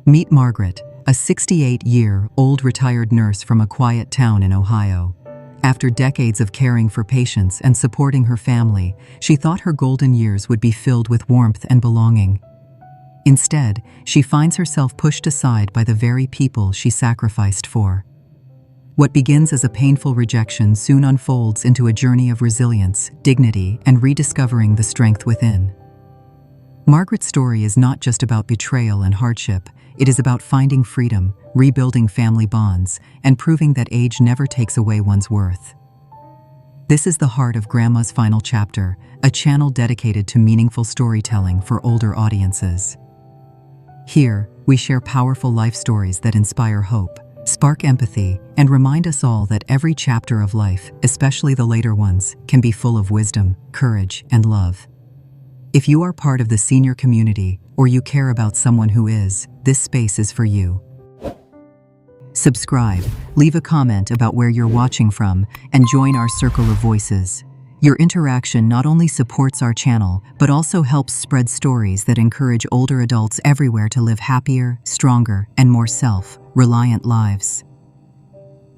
Meet Margaret, a 68-year-old retired nurse from a quiet town in Ohio. After decades of caring for patients and supporting her family, she thought her golden years would be filled with warmth and belonging. Instead, she finds herself pushed aside by the very people she sacrificed for. What begins as a painful rejection soon unfolds into a journey of resilience, dignity, and rediscovering the strength within. Margaret's story is not just about betrayal and hardship. It is about finding freedom, rebuilding family bonds, and proving that age never takes away one's worth. This is the heart of Grandma's Final Chapter, a channel dedicated to meaningful storytelling for older audiences. Here, we share powerful life stories that inspire hope, spark empathy, and remind us all that every chapter of life, especially the later ones, can be full of wisdom, courage, and love. If you are part of the senior community, or you care about someone who is, this space is for you. Subscribe, leave a comment about where you're watching from, and join our circle of voices. Your interaction not only supports our channel, but also helps spread stories that encourage older adults everywhere to live happier, stronger, and more self-reliant lives.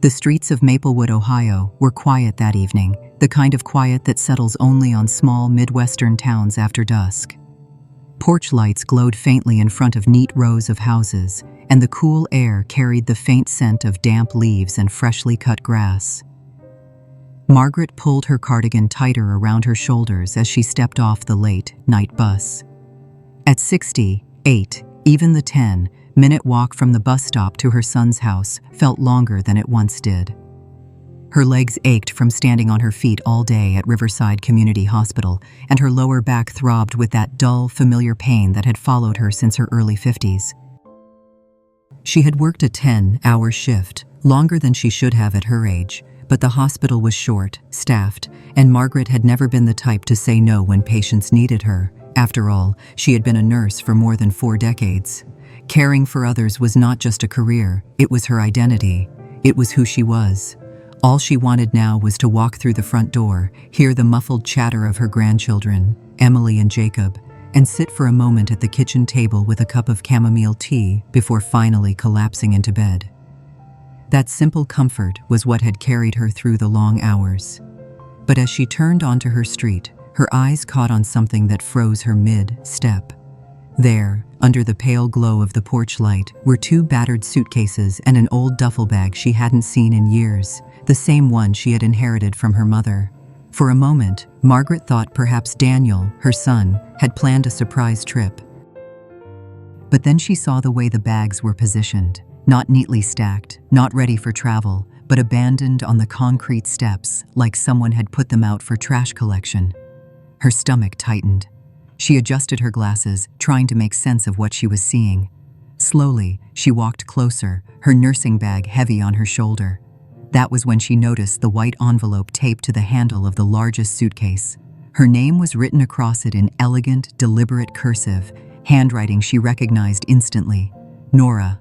The streets of Maplewood, Ohio, were quiet that evening, the kind of quiet that settles only on small Midwestern towns after dusk. Porch lights glowed faintly in front of neat rows of houses, and the cool air carried the faint scent of damp leaves and freshly cut grass. Margaret pulled her cardigan tighter around her shoulders as she stepped off the late-night bus. At 68, even the 10-minute walk from the bus stop to her son's house felt longer than it once did. Her legs ached from standing on her feet all day at Riverside Community Hospital, and her lower back throbbed with that dull, familiar pain that had followed her since her early 50s. She had worked a 10-hour shift, longer than she should have at her age, but the hospital was short-staffed, and Margaret had never been the type to say no when patients needed her. After all, she had been a nurse for more than 4 decades. Caring for others was not just a career, it was her identity. It was who she was. All she wanted now was to walk through the front door, hear the muffled chatter of her grandchildren, Emily and Jacob, and sit for a moment at the kitchen table with a cup of chamomile tea before finally collapsing into bed. That simple comfort was what had carried her through the long hours. But as she turned onto her street, her eyes caught on something that froze her mid-step. There, under the pale glow of the porch light, were 2 battered suitcases and an old duffel bag she hadn't seen in years, the same one she had inherited from her mother. For a moment, Margaret thought perhaps Daniel, her son, had planned a surprise trip. But then she saw the way the bags were positioned, not neatly stacked, not ready for travel, but abandoned on the concrete steps like someone had put them out for trash collection. Her stomach tightened. She adjusted her glasses, trying to make sense of what she was seeing. Slowly, she walked closer, her nursing bag heavy on her shoulder. That was when she noticed the white envelope taped to the handle of the largest suitcase. Her name was written across it in elegant, deliberate cursive, handwriting she recognized instantly. Nora.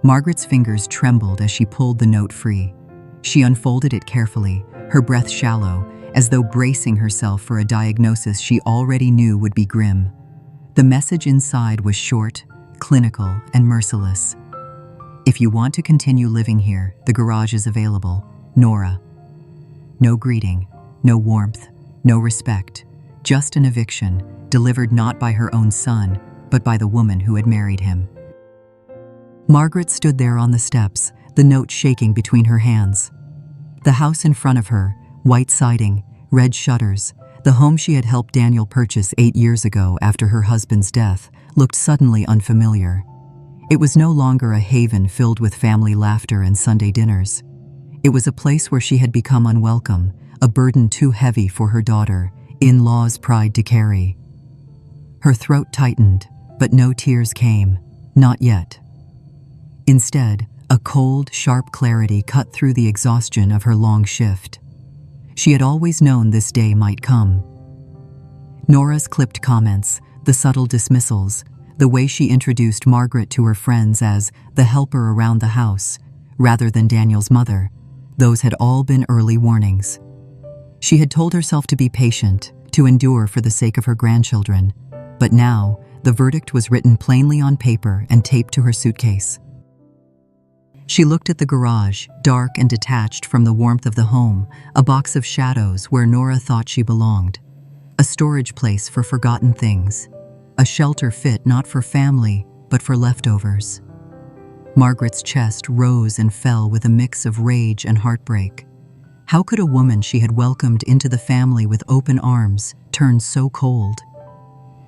Margaret's fingers trembled as she pulled the note free. She unfolded it carefully, her breath shallow, as though bracing herself for a diagnosis she already knew would be grim. The message inside was short, clinical, and merciless. If you want to continue living here, the garage is available. Nora. No greeting, no warmth, no respect, just an eviction, delivered not by her own son, but by the woman who had married him. Margaret stood there on the steps, the note shaking between her hands. The house in front of her, white siding, red shutters, the home she had helped Daniel purchase 8 years ago after her husband's death, looked suddenly unfamiliar. It was no longer a haven filled with family laughter and Sunday dinners. It was a place where she had become unwelcome, a burden too heavy for her daughter, in-law's pride to carry. Her throat tightened, but no tears came, not yet. Instead, a cold, sharp clarity cut through the exhaustion of her long shift. She had always known this day might come. Nora's clipped comments, the subtle dismissals, the way she introduced Margaret to her friends as the helper around the house, rather than Daniel's mother, those had all been early warnings. She had told herself to be patient, to endure for the sake of her grandchildren, But now, the verdict was written plainly on paper and taped to her suitcase. She looked at the garage, dark and detached from the warmth of the home, a box of shadows where Nora thought she belonged. A storage place for forgotten things. A shelter fit not for family, but for leftovers. Margaret's chest rose and fell with a mix of rage and heartbreak. How could a woman she had welcomed into the family with open arms turn so cold?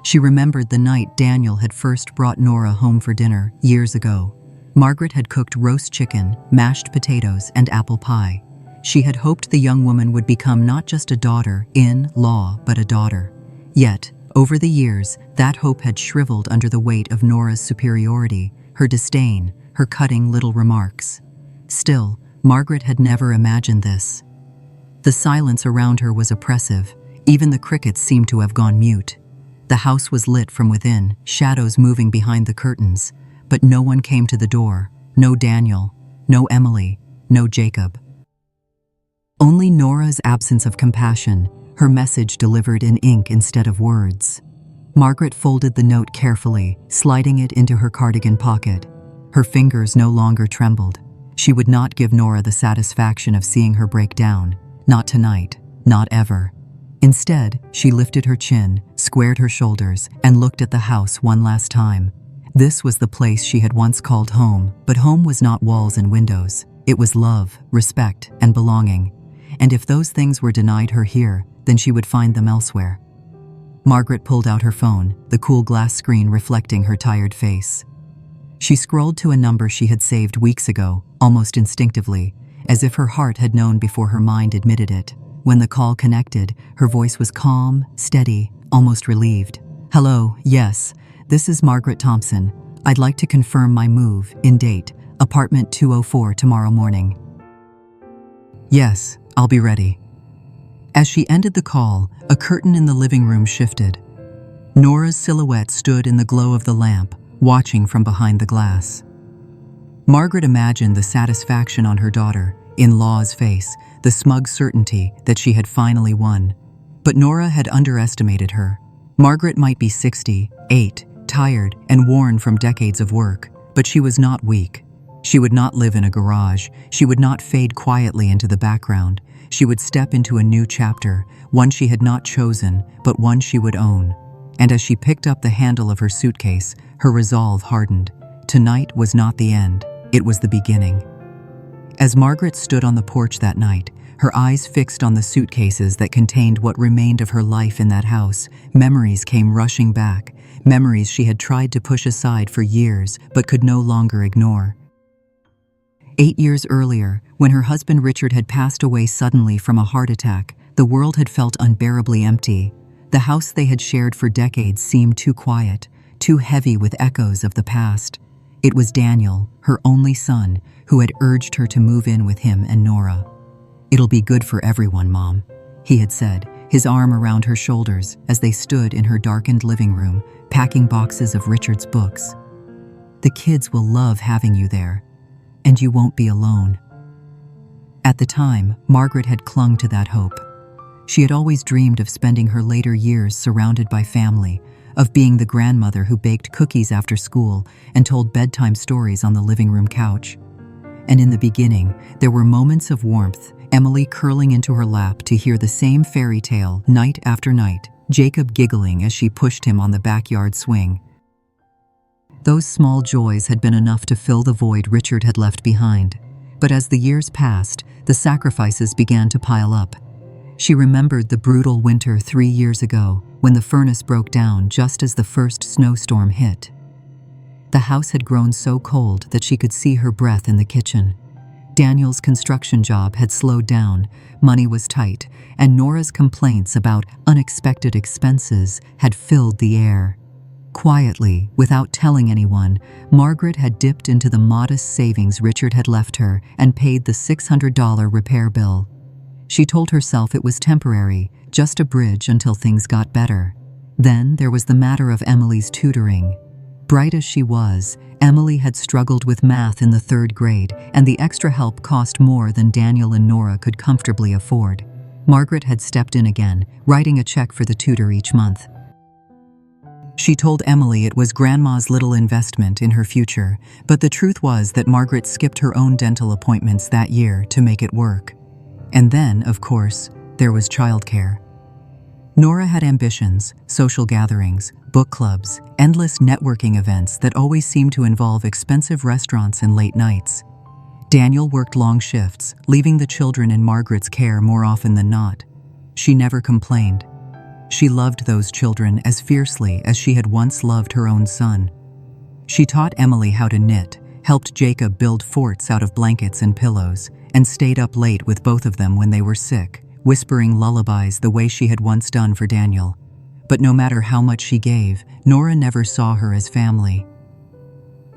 She remembered the night Daniel had first brought Nora home for dinner years ago. Margaret had cooked roast chicken, mashed potatoes, and apple pie. She had hoped the young woman would become not just a daughter-in-law, but a daughter. Yet, over the years, that hope had shriveled under the weight of Nora's superiority, her disdain, her cutting little remarks. Still, Margaret had never imagined this. The silence around her was oppressive. Even the crickets seemed to have gone mute. The house was lit from within, shadows moving behind the curtains, but no one came to the door. No Daniel, no Emily, no Jacob. Only Nora's absence of compassion, her message delivered in ink instead of words. Margaret folded the note carefully, sliding it into her cardigan pocket. Her fingers no longer trembled. She would not give Nora the satisfaction of seeing her break down. Not tonight, not ever. Instead, she lifted her chin, squared her shoulders, and looked at the house one last time. This was the place she had once called home, but home was not walls and windows. It was love, respect, and belonging. And if those things were denied her here, then she would find them elsewhere. Margaret pulled out her phone, the cool glass screen reflecting her tired face. She scrolled to a number she had saved weeks ago, almost instinctively, as if her heart had known before her mind admitted it. When the call connected, her voice was calm, steady, almost relieved. "Hello, yes, this is Margaret Thompson. I'd like to confirm my move, in date, apartment 204 tomorrow morning." "Yes, I'll be ready." As she ended the call, a curtain in the living room shifted. Nora's silhouette stood in the glow of the lamp, watching from behind the glass. Margaret imagined the satisfaction on her daughter-in-law's face, the smug certainty that she had finally won. But Nora had underestimated her. Margaret might be 68, tired, and worn from decades of work, but she was not weak. She would not live in a garage. She would not fade quietly into the background. She would step into a new chapter, one she had not chosen, but one she would own. And as she picked up the handle of her suitcase, her resolve hardened. Tonight was not the end. It was the beginning. As Margaret stood on the porch that night, her eyes fixed on the suitcases that contained what remained of her life in that house, memories came rushing back, memories she had tried to push aside for years but could no longer ignore. 8 years earlier, when her husband Richard had passed away suddenly from a heart attack, the world had felt unbearably empty. The house they had shared for decades seemed too quiet, too heavy with echoes of the past. It was Daniel, her only son, who had urged her to move in with him and Nora. "It'll be good for everyone, Mom," he had said, his arm around her shoulders as they stood in her darkened living room, packing boxes of Richard's books. "The kids will love having you there, and you won't be alone." At the time, Margaret had clung to that hope. She had always dreamed of spending her later years surrounded by family, of being the grandmother who baked cookies after school and told bedtime stories on the living room couch. And in the beginning, there were moments of warmth, Emily curling into her lap to hear the same fairy tale night after night, Jacob giggling as she pushed him on the backyard swing. Those small joys had been enough to fill the void Richard had left behind. But as the years passed, the sacrifices began to pile up. She remembered the brutal winter 3 years ago, when the furnace broke down just as the first snowstorm hit. The house had grown so cold that she could see her breath in the kitchen. Daniel's construction job had slowed down, money was tight, and Nora's complaints about unexpected expenses had filled the air. Quietly, without telling anyone, Margaret had dipped into the modest savings Richard had left her and paid the $600 repair bill. She told herself it was temporary, just a bridge until things got better. Then there was the matter of Emily's tutoring. Bright as she was, Emily had struggled with math in the 3rd grade, and the extra help cost more than Daniel and Nora could comfortably afford. Margaret had stepped in again, writing a check for the tutor each month. She told Emily it was Grandma's little investment in her future, but the truth was that Margaret skipped her own dental appointments that year to make it work. And then, of course, there was childcare. Nora had ambitions, social gatherings, book clubs, endless networking events that always seemed to involve expensive restaurants and late nights. Daniel worked long shifts, leaving the children in Margaret's care more often than not. She never complained. She loved those children as fiercely as she had once loved her own son. She taught Emily how to knit, helped Jacob build forts out of blankets and pillows, and stayed up late with both of them when they were sick, whispering lullabies the way she had once done for Daniel. But no matter how much she gave, Nora never saw her as family.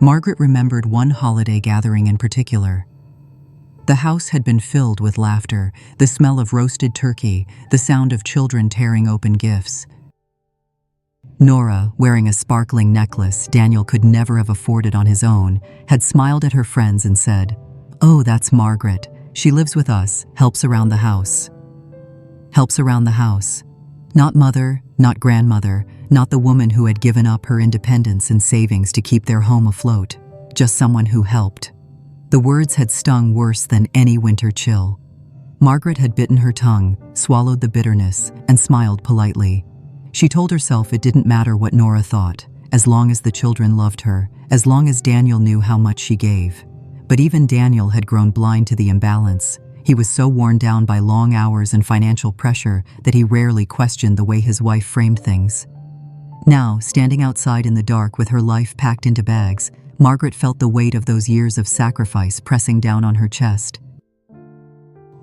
Margaret remembered one holiday gathering in particular. The house had been filled with laughter, the smell of roasted turkey, the sound of children tearing open gifts. Nora, wearing a sparkling necklace Daniel could never have afforded on his own, had smiled at her friends and said, "Oh, that's Margaret. She lives with us, helps around the house." Helps around the house. Not mother, not grandmother, not the woman who had given up her independence and savings to keep their home afloat. Just someone who helped. The words had stung worse than any winter chill. Margaret had bitten her tongue, swallowed the bitterness, and smiled politely. She told herself it didn't matter what Nora thought, as long as the children loved her, as long as Daniel knew how much she gave. But even Daniel had grown blind to the imbalance. He was so worn down by long hours and financial pressure that he rarely questioned the way his wife framed things. Now, standing outside in the dark with her life packed into bags, Margaret felt the weight of those years of sacrifice pressing down on her chest.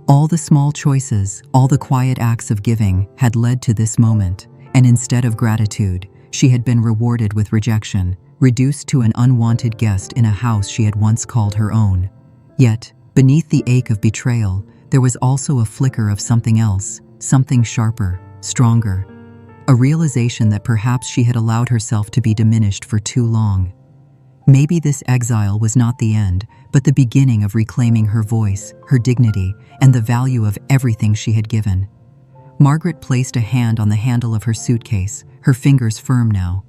All the small choices, all the quiet acts of giving had led to this moment, and instead of gratitude, she had been rewarded with rejection, reduced to an unwanted guest in a house she had once called her own. Yet, beneath the ache of betrayal, there was also a flicker of something else, something sharper, stronger. A realization that perhaps she had allowed herself to be diminished for too long. Maybe this exile was not the end, but the beginning of reclaiming her voice, her dignity, and the value of everything she had given. Margaret placed a hand on the handle of her suitcase, her fingers firm now.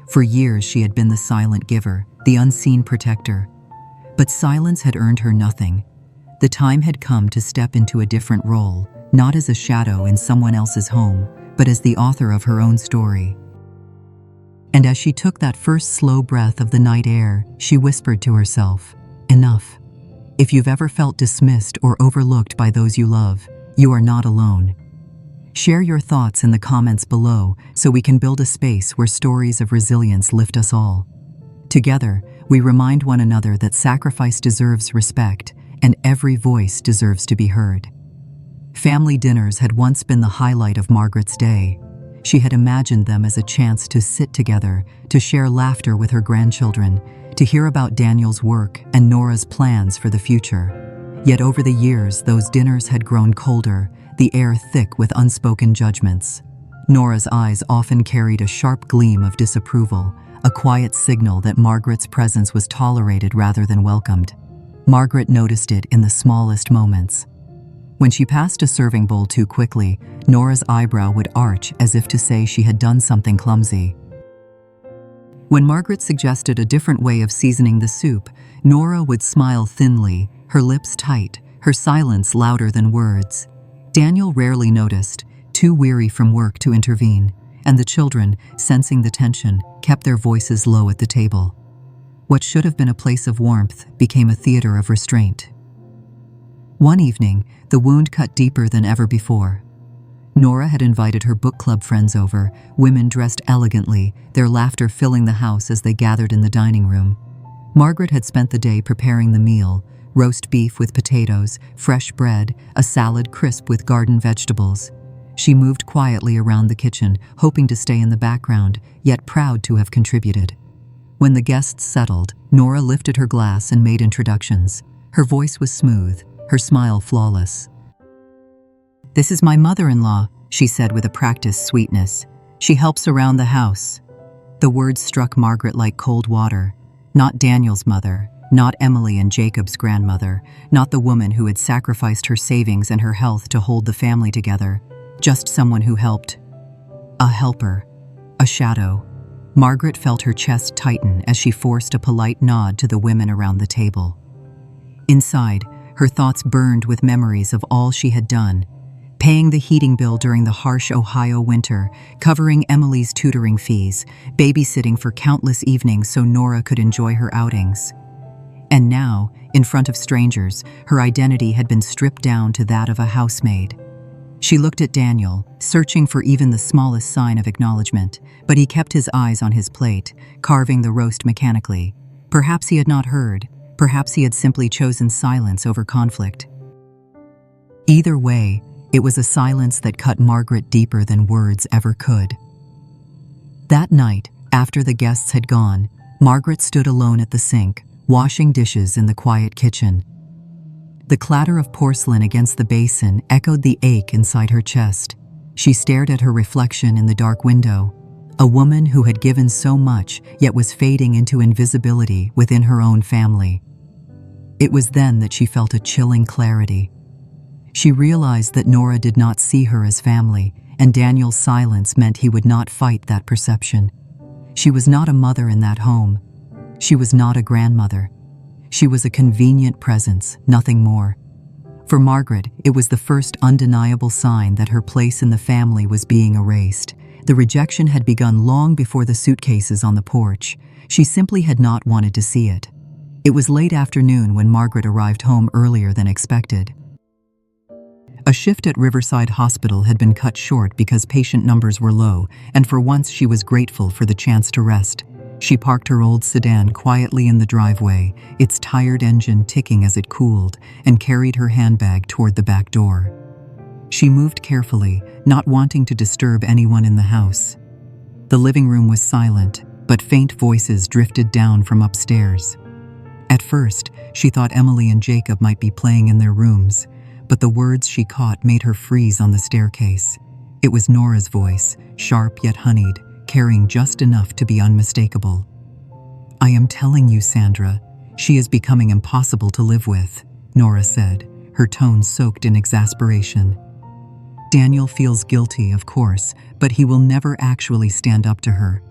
For years she had been the silent giver, the unseen protector. But silence had earned her nothing. The time had come to step into a different role, not as a shadow in someone else's home, but as the author of her own story. And as she took that first slow breath of the night air, she whispered to herself, "Enough. If you've ever felt dismissed or overlooked by those you love, you are not alone." Share your thoughts in the comments below so we can build a space where stories of resilience lift us all. Together, we remind one another that sacrifice deserves respect and every voice deserves to be heard. Family dinners had once been the highlight of Margaret's day. She had imagined them as a chance to sit together, to share laughter with her grandchildren, to hear about Daniel's work and Nora's plans for the future. Yet over the years, those dinners had grown colder, the air thick with unspoken judgments. Nora's eyes often carried a sharp gleam of disapproval, a quiet signal that Margaret's presence was tolerated rather than welcomed. Margaret noticed it in the smallest moments. When she passed a serving bowl too quickly, Nora's eyebrow would arch as if to say she had done something clumsy. When Margaret suggested a different way of seasoning the soup, Nora would smile thinly, her lips tight, her silence louder than words. Daniel rarely noticed, too weary from work to intervene, and the children, sensing the tension, kept their voices low at the table. What should have been a place of warmth became a theater of restraint. One evening, the wound cut deeper than ever before. Nora had invited her book club friends over, women dressed elegantly, their laughter filling the house as they gathered in the dining room. Margaret had spent the day preparing the meal, roast beef with potatoes, fresh bread, a salad crisp with garden vegetables. She moved quietly around the kitchen, hoping to stay in the background, yet proud to have contributed. When the guests settled, Nora lifted her glass and made introductions. Her voice was smooth, her smile flawless. "This is my mother-in-law," she said with a practiced sweetness. "She helps around the house." The words struck Margaret like cold water. Not Daniel's mother, not Emily and Jacob's grandmother, not the woman who had sacrificed her savings and her health to hold the family together. Just someone who helped. A helper. A shadow. Margaret felt her chest tighten as she forced a polite nod to the women around the table. Inside, her thoughts burned with memories of all she had done, paying the heating bill during the harsh Ohio winter, covering Emily's tutoring fees, babysitting for countless evenings so Nora could enjoy her outings. And now, in front of strangers, her identity had been stripped down to that of a housemaid. She looked at Daniel, searching for even the smallest sign of acknowledgement, but he kept his eyes on his plate, carving the roast mechanically. Perhaps he had not heard. Perhaps he had simply chosen silence over conflict. Either way, it was a silence that cut Margaret deeper than words ever could. That night, after the guests had gone, Margaret stood alone at the sink, washing dishes in the quiet kitchen. The clatter of porcelain against the basin echoed the ache inside her chest. She stared at her reflection in the dark window, a woman who had given so much yet was fading into invisibility within her own family. It was then that she felt a chilling clarity. She realized that Nora did not see her as family, and Daniel's silence meant he would not fight that perception. She was not a mother in that home. She was not a grandmother. She was a convenient presence, nothing more. For Margaret, it was the first undeniable sign that her place in the family was being erased. The rejection had begun long before the suitcases on the porch. She simply had not wanted to see it. It was late afternoon when Margaret arrived home earlier than expected. A shift at Riverside Hospital had been cut short because patient numbers were low, and for once she was grateful for the chance to rest. She parked her old sedan quietly in the driveway, its tired engine ticking as it cooled, and carried her handbag toward the back door. She moved carefully, not wanting to disturb anyone in the house. The living room was silent, but faint voices drifted down from upstairs. At first, she thought Emily and Jacob might be playing in their rooms, but the words she caught made her freeze on the staircase. It was Nora's voice, sharp yet honeyed, carrying just enough to be unmistakable. "I am telling you, Sandra, she is becoming impossible to live with," Nora said, her tone soaked in exasperation. "Daniel feels guilty, of course, but he will never actually stand up to her.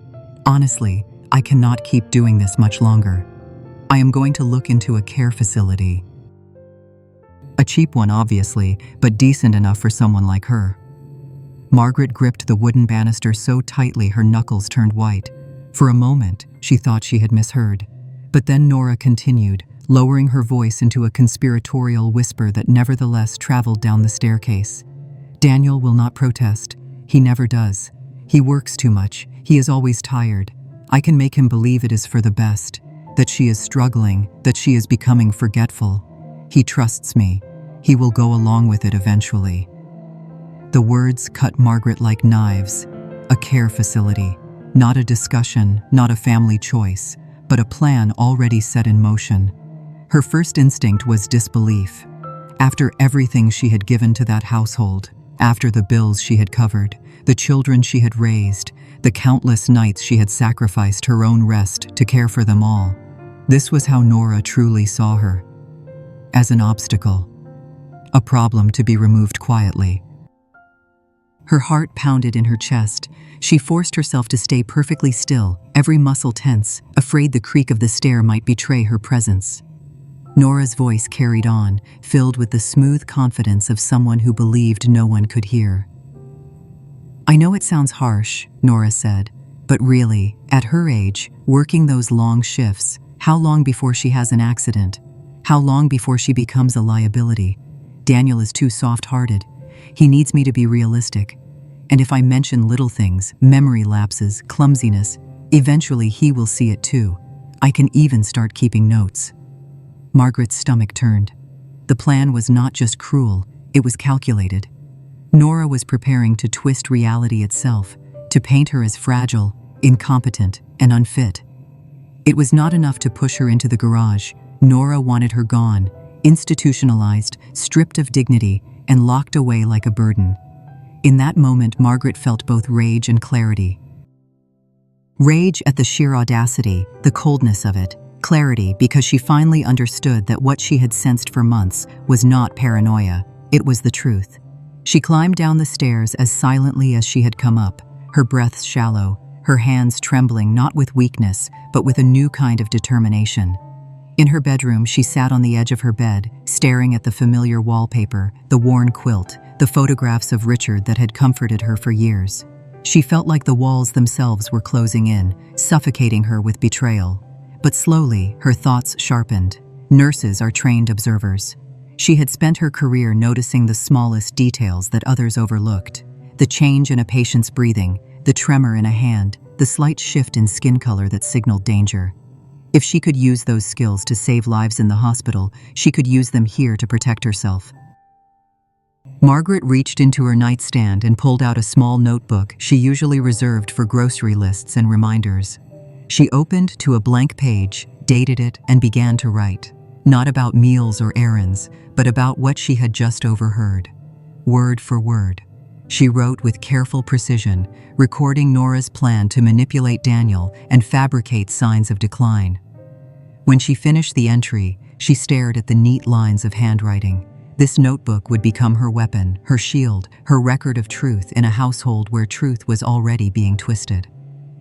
Honestly, I cannot keep doing this much longer. I am going to look into a care facility. A cheap one, obviously, but decent enough for someone like her." Margaret gripped the wooden banister so tightly her knuckles turned white. For a moment, she thought she had misheard. But then Nora continued, lowering her voice into a conspiratorial whisper that nevertheless traveled down the staircase. "Daniel will not protest. He never does. He works too much. He is always tired. I can make him believe it is for the best, that she is struggling, that she is becoming forgetful. He trusts me. He will go along with it eventually." The words cut Margaret like knives. A care facility. Not a discussion, not a family choice, but a plan already set in motion. Her first instinct was disbelief. After everything she had given to that household, after the bills she had covered, the children she had raised, the countless nights she had sacrificed her own rest to care for them all, this was how Nora truly saw her. As an obstacle. A problem to be removed quietly. Her heart pounded in her chest. She forced herself to stay perfectly still, every muscle tense, afraid the creak of the stair might betray her presence. Nora's voice carried on, filled with the smooth confidence of someone who believed no one could hear. "I know it sounds harsh," Nora said, "but really, at her age, working those long shifts, how long before she has an accident? How long before she becomes a liability? Daniel is too soft-hearted. He needs me to be realistic. And if I mention little things, memory lapses, clumsiness, eventually he will see it too. I can even start keeping notes." Margaret's stomach turned. The plan was not just cruel, it was calculated. Nora was preparing to twist reality itself, to paint her as fragile, incompetent, and unfit. It was not enough to push her into the garage. Nora wanted her gone, institutionalized, stripped of dignity, and locked away like a burden. In that moment, Margaret felt both rage and clarity. Rage at the sheer audacity, the coldness of it. Clarity because she finally understood that what she had sensed for months was not paranoia, it was the truth. She climbed down the stairs as silently as she had come up, her breath shallow, her hands trembling not with weakness, but with a new kind of determination. In her bedroom, she sat on the edge of her bed, staring at the familiar wallpaper, the worn quilt, the photographs of Richard that had comforted her for years. She felt like the walls themselves were closing in, suffocating her with betrayal. But slowly, her thoughts sharpened. Nurses are trained observers. She had spent her career noticing the smallest details that others overlooked. The change in a patient's breathing, the tremor in a hand, the slight shift in skin color that signaled danger. If she could use those skills to save lives in the hospital, she could use them here to protect herself. Margaret reached into her nightstand and pulled out a small notebook she usually reserved for grocery lists and reminders. She opened to a blank page, dated it, and began to write. Not about meals or errands, but about what she had just overheard. Word for word. She wrote with careful precision, recording Nora's plan to manipulate Daniel and fabricate signs of decline. When she finished the entry, she stared at the neat lines of handwriting. This notebook would become her weapon, her shield, her record of truth in a household where truth was already being twisted.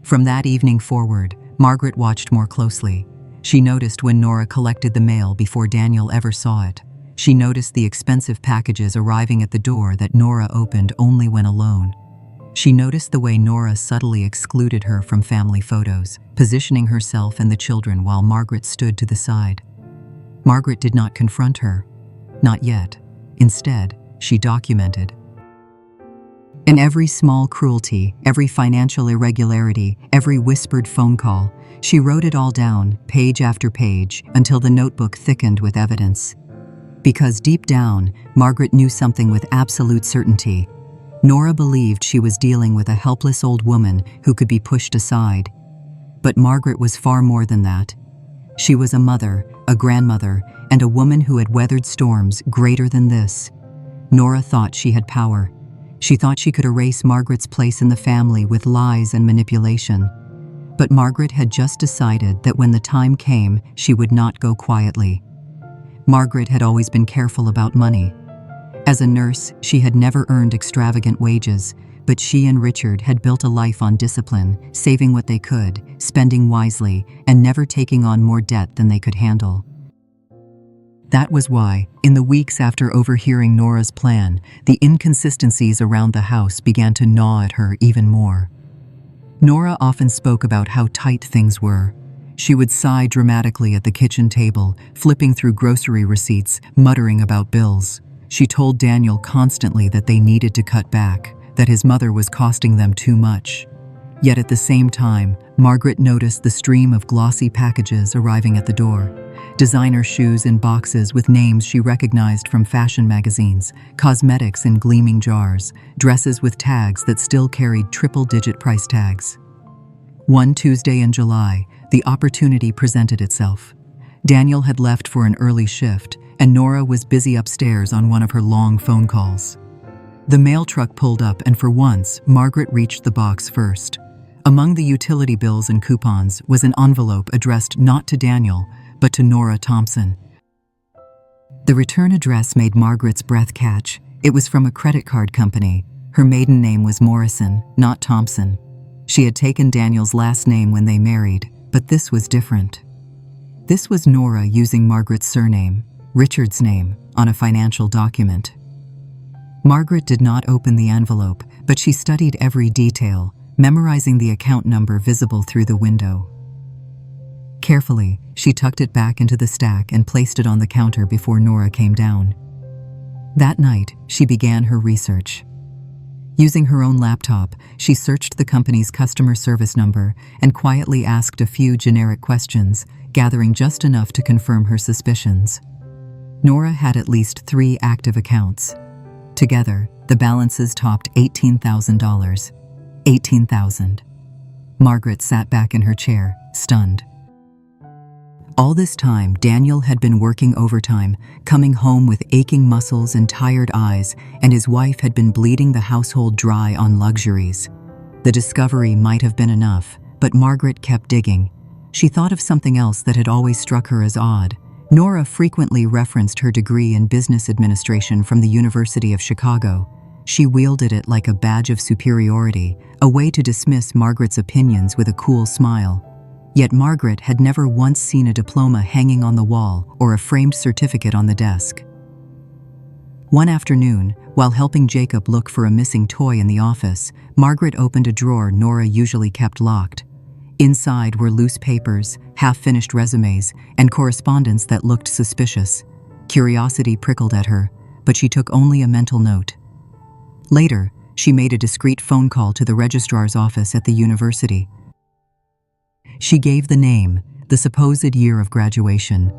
From that evening forward, Margaret watched more closely. She noticed when Nora collected the mail before Daniel ever saw it. She noticed the expensive packages arriving at the door that Nora opened only when alone. She noticed the way Nora subtly excluded her from family photos, positioning herself and the children while Margaret stood to the side. Margaret did not confront her. Not yet. Instead, she documented. In every small cruelty, every financial irregularity, every whispered phone call, she wrote it all down, page after page, until the notebook thickened with evidence. Because deep down, Margaret knew something with absolute certainty. Nora believed she was dealing with a helpless old woman who could be pushed aside. But Margaret was far more than that. She was a mother, a grandmother, and a woman who had weathered storms greater than this. Nora thought she had power. She thought she could erase Margaret's place in the family with lies and manipulation. But Margaret had just decided that when the time came, she would not go quietly. Margaret had always been careful about money. As a nurse, she had never earned extravagant wages, but she and Richard had built a life on discipline, saving what they could, spending wisely, and never taking on more debt than they could handle. That was why, in the weeks after overhearing Nora's plan, the inconsistencies around the house began to gnaw at her even more. Nora often spoke about how tight things were. She would sigh dramatically at the kitchen table, flipping through grocery receipts, muttering about bills. She told Daniel constantly that they needed to cut back, that his mother was costing them too much. Yet at the same time, Margaret noticed the stream of glossy packages arriving at the door. Designer shoes in boxes with names she recognized from fashion magazines, cosmetics in gleaming jars, dresses with tags that still carried triple-digit price tags. One Tuesday in July, the opportunity presented itself. Daniel had left for an early shift, and Nora was busy upstairs on one of her long phone calls. The mail truck pulled up, and for once, Margaret reached the box first. Among the utility bills and coupons was an envelope addressed not to Daniel, but to Nora Thompson. The return address made Margaret's breath catch. It was from a credit card company. Her maiden name was Morrison, not Thompson. She had taken Daniel's last name when they married, but this was different. This was Nora using Margaret's surname, Richard's name, on a financial document. Margaret did not open the envelope, but she studied every detail, memorizing the account number visible through the window. Carefully, she tucked it back into the stack and placed it on the counter before Nora came down. That night, she began her research. Using her own laptop, she searched the company's customer service number and quietly asked a few generic questions, gathering just enough to confirm her suspicions. Nora had at least 3 active accounts. Together, the balances topped $18,000. $18,000. Margaret sat back in her chair, stunned. All this time, Daniel had been working overtime, coming home with aching muscles and tired eyes, and his wife had been bleeding the household dry on luxuries. The discovery might have been enough, but Margaret kept digging. She thought of something else that had always struck her as odd. Nora frequently referenced her degree in business administration from the University of Chicago. She wielded it like a badge of superiority, a way to dismiss Margaret's opinions with a cool smile. Yet Margaret had never once seen a diploma hanging on the wall or a framed certificate on the desk. One afternoon, while helping Jacob look for a missing toy in the office, Margaret opened a drawer Nora usually kept locked. Inside were loose papers, half-finished resumes, and correspondence that looked suspicious. Curiosity prickled at her, but she took only a mental note. Later, she made a discreet phone call to the registrar's office at the university. She gave the name, the supposed year of graduation.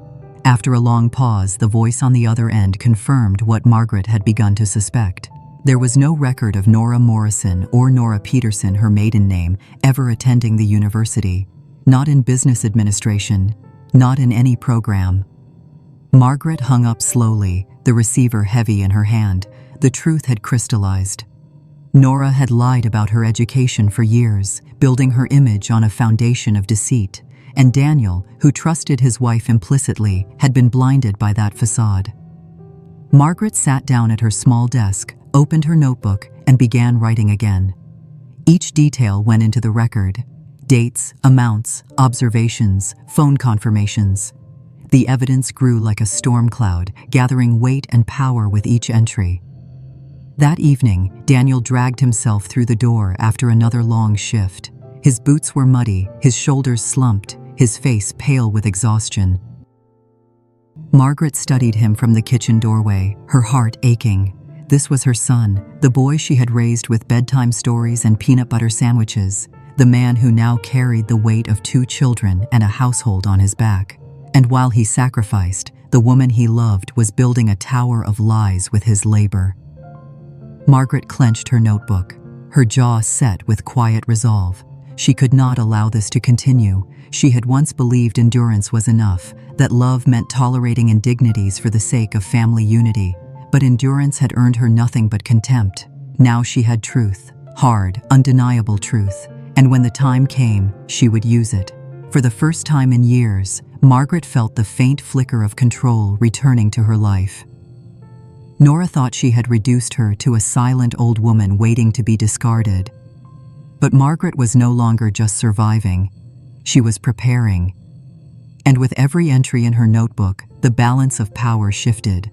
After a long pause, the voice on the other end confirmed what Margaret had begun to suspect. There was no record of Nora Morrison or Nora Peterson, her maiden name, ever attending the university. Not in business administration, not in any program. Margaret hung up slowly, the receiver heavy in her hand. The truth had crystallized. Nora had lied about her education for years, building her image on a foundation of deceit, and Daniel, who trusted his wife implicitly, had been blinded by that facade. Margaret sat down at her small desk, opened her notebook, and began writing again. Each detail went into the record: dates, amounts, observations, phone confirmations. The evidence grew like a storm cloud, gathering weight and power with each entry. That evening, Daniel dragged himself through the door after another long shift. His boots were muddy, his shoulders slumped, his face pale with exhaustion. Margaret studied him from the kitchen doorway, her heart aching. This was her son, the boy she had raised with bedtime stories and peanut butter sandwiches, the man who now carried the weight of 2 children and a household on his back. And while he sacrificed, the woman he loved was building a tower of lies with his labor. Margaret clenched her notebook, her jaw set with quiet resolve. She could not allow this to continue. She had once believed endurance was enough, that love meant tolerating indignities for the sake of family unity. But endurance had earned her nothing but contempt. Now she had truth, hard, undeniable truth, and when the time came, she would use it. For the first time in years, Margaret felt the faint flicker of control returning to her life. Nora thought she had reduced her to a silent old woman waiting to be discarded. But Margaret was no longer just surviving. She was preparing. And with every entry in her notebook, the balance of power shifted.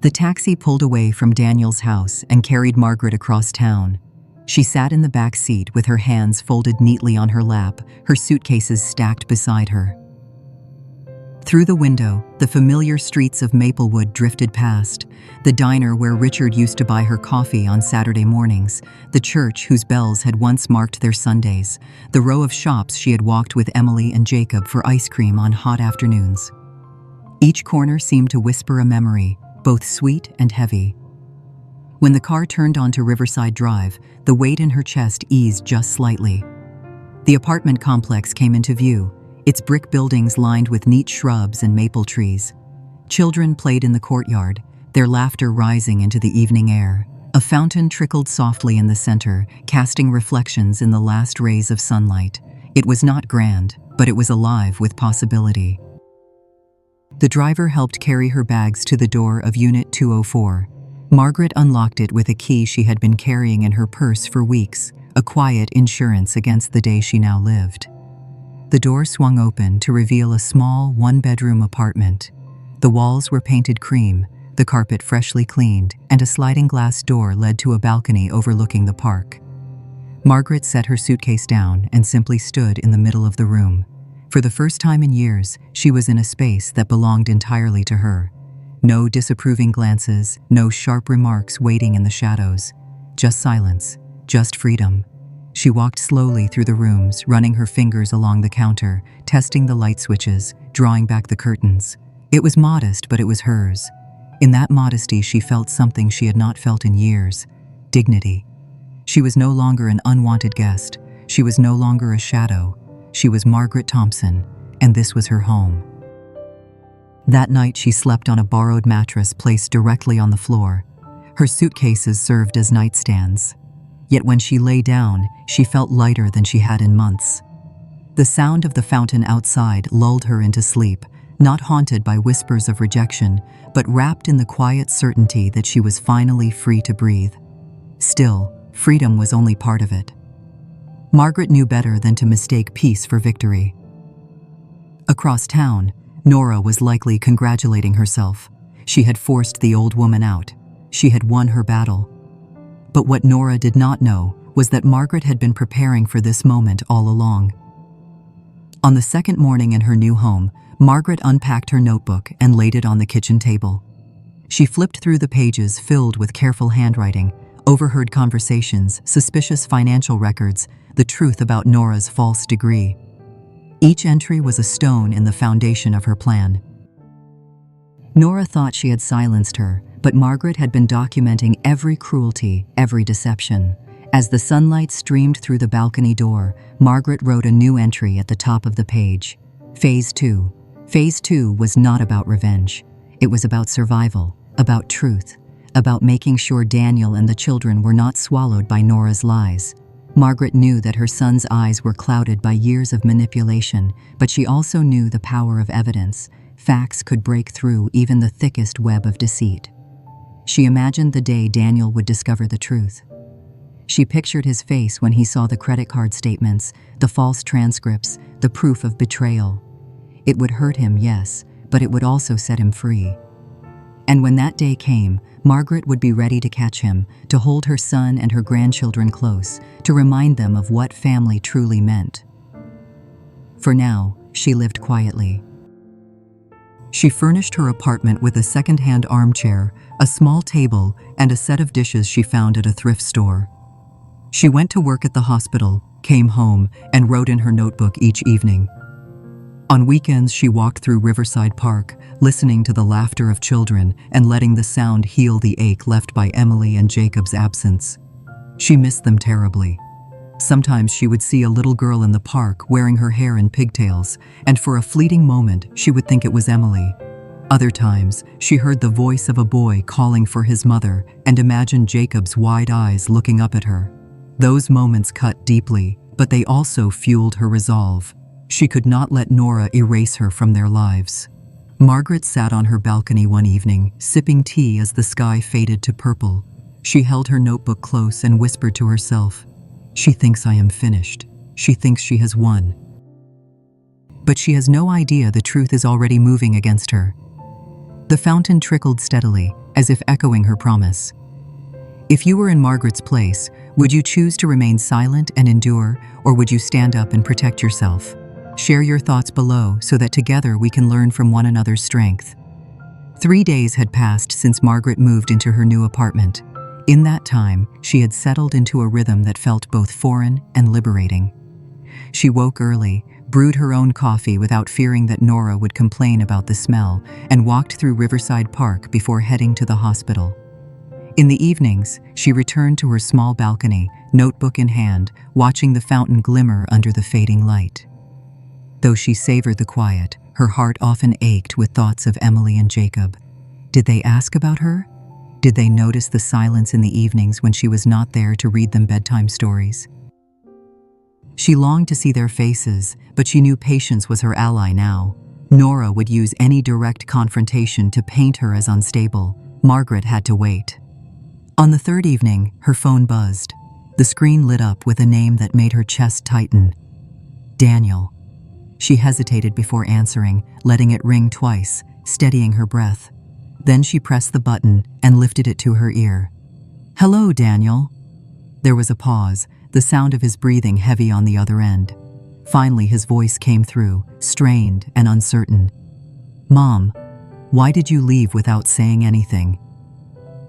The taxi pulled away from Daniel's house and carried Margaret across town. She sat in the back seat with her hands folded neatly on her lap, her suitcases stacked beside her. Through the window, the familiar streets of Maplewood drifted past, the diner where Richard used to buy her coffee on Saturday mornings, the church whose bells had once marked their Sundays, the row of shops she had walked with Emily and Jacob for ice cream on hot afternoons. Each corner seemed to whisper a memory, both sweet and heavy. When the car turned onto Riverside Drive, the weight in her chest eased just slightly. The apartment complex came into view, its brick buildings lined with neat shrubs and maple trees. Children played in the courtyard, their laughter rising into the evening air. A fountain trickled softly in the center, casting reflections in the last rays of sunlight. It was not grand, but it was alive with possibility. The driver helped carry her bags to the door of Unit 204. Margaret unlocked it with a key she had been carrying in her purse for weeks, a quiet insurance against the day she now lived. The door swung open to reveal a small, one-bedroom apartment. The walls were painted cream, the carpet freshly cleaned, and a sliding glass door led to a balcony overlooking the park. Margaret set her suitcase down and simply stood in the middle of the room. For the first time in years, she was in a space that belonged entirely to her. No disapproving glances, no sharp remarks waiting in the shadows. Just silence, just freedom. She walked slowly through the rooms, running her fingers along the counter, testing the light switches, drawing back the curtains. It was modest, but it was hers. In that modesty, she felt something she had not felt in years: dignity. She was no longer an unwanted guest. She was no longer a shadow. She was Margaret Thompson, and this was her home. That night, she slept on a borrowed mattress placed directly on the floor. Her suitcases served as nightstands. Yet when she lay down, she felt lighter than she had in months. The sound of the fountain outside lulled her into sleep, not haunted by whispers of rejection, but wrapped in the quiet certainty that she was finally free to breathe. Still, freedom was only part of it. Margaret knew better than to mistake peace for victory. Across town, Nora was likely congratulating herself. She had forced the old woman out. She had won her battle. But what Nora did not know was that Margaret had been preparing for this moment all along. On the second morning in her new home, Margaret unpacked her notebook and laid it on the kitchen table. She flipped through the pages filled with careful handwriting, overheard conversations, suspicious financial records, the truth about Nora's false degree. Each entry was a stone in the foundation of her plan. Nora thought she had silenced her, but Margaret had been documenting every cruelty, every deception. As the sunlight streamed through the balcony door, Margaret wrote a new entry at the top of the page. Phase 2. Phase 2 was not about revenge. It was about survival, about truth, about making sure Daniel and the children were not swallowed by Nora's lies. Margaret knew that her son's eyes were clouded by years of manipulation, but she also knew the power of evidence. Facts could break through even the thickest web of deceit. She imagined the day Daniel would discover the truth. She pictured his face when he saw the credit card statements, the false transcripts, the proof of betrayal. It would hurt him, yes, but it would also set him free. And when that day came, Margaret would be ready to catch him, to hold her son and her grandchildren close, to remind them of what family truly meant. For now, she lived quietly. She furnished her apartment with a second-hand armchair, a small table, and a set of dishes she found at a thrift store. She went to work at the hospital, came home, and wrote in her notebook each evening. On weekends, she walked through Riverside Park, listening to the laughter of children and letting the sound heal the ache left by Emily and Jacob's absence. She missed them terribly. Sometimes she would see a little girl in the park wearing her hair in pigtails, and for a fleeting moment, she would think it was Emily. Other times, she heard the voice of a boy calling for his mother and imagined Jacob's wide eyes looking up at her. Those moments cut deeply, but they also fueled her resolve. She could not let Nora erase her from their lives. Margaret sat on her balcony one evening, sipping tea as the sky faded to purple. She held her notebook close and whispered to herself, "She thinks I am finished. She thinks she has won." But she has no idea the truth is already moving against her. The fountain trickled steadily, as if echoing her promise. If you were in Margaret's place, would you choose to remain silent and endure, or would you stand up and protect yourself? Share your thoughts below so that together we can learn from one another's strength. 3 days had passed since Margaret moved into her new apartment. In that time, she had settled into a rhythm that felt both foreign and liberating. She woke early, brewed her own coffee without fearing that Nora would complain about the smell, and walked through Riverside Park before heading to the hospital. In the evenings, she returned to her small balcony, notebook in hand, watching the fountain glimmer under the fading light. Though she savored the quiet, her heart often ached with thoughts of Emily and Jacob. Did they ask about her? Did they notice the silence in the evenings when she was not there to read them bedtime stories? She longed to see their faces, but she knew patience was her ally now. Nora would use any direct confrontation to paint her as unstable. Margaret had to wait. On the third evening, her phone buzzed. The screen lit up with a name that made her chest tighten. Daniel. She hesitated before answering, letting it ring twice, steadying her breath. Then she pressed the button and lifted it to her ear. "Hello, Daniel." There was a pause, the sound of his breathing heavy on the other end. Finally, his voice came through, strained and uncertain. "Mom, why did you leave without saying anything?"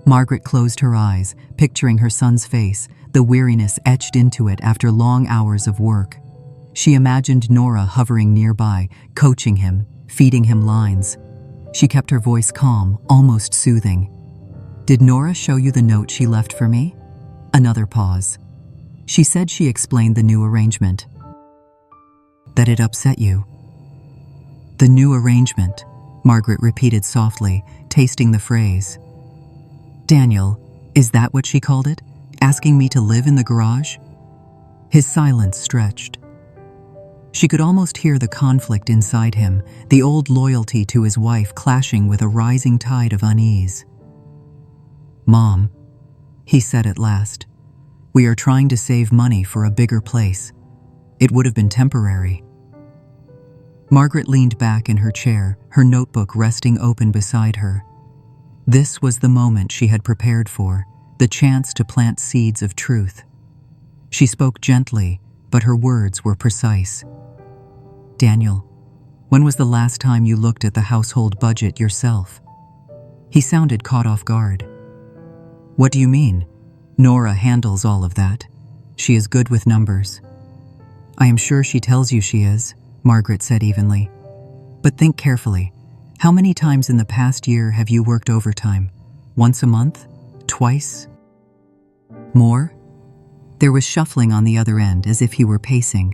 Margaret closed her eyes, picturing her son's face, the weariness etched into it after long hours of work. She imagined Nora hovering nearby, coaching him, feeding him lines. She kept her voice calm, almost soothing. "Did Nora show you the note she left for me?" Another pause. "She said she explained the new arrangement." "That it upset you." "The new arrangement," Margaret repeated softly, tasting the phrase. "Daniel, is that what she called it? Asking me to live in the garage?" His silence stretched. She could almost hear the conflict inside him, the old loyalty to his wife clashing with a rising tide of unease. "Mom," he said at last, "we are trying to save money for a bigger place. It would have been temporary." Margaret leaned back in her chair, her notebook resting open beside her. This was the moment she had prepared for, the chance to plant seeds of truth. She spoke gently, but her words were precise. "Daniel, when was the last time you looked at the household budget yourself?" He sounded caught off guard. "What do you mean? Nora handles all of that. She is good with numbers." "I am sure she tells you she is," Margaret said evenly. "But think carefully. How many times in the past year have you worked overtime? Once a month? Twice? More?" There was shuffling on the other end, as if he were pacing.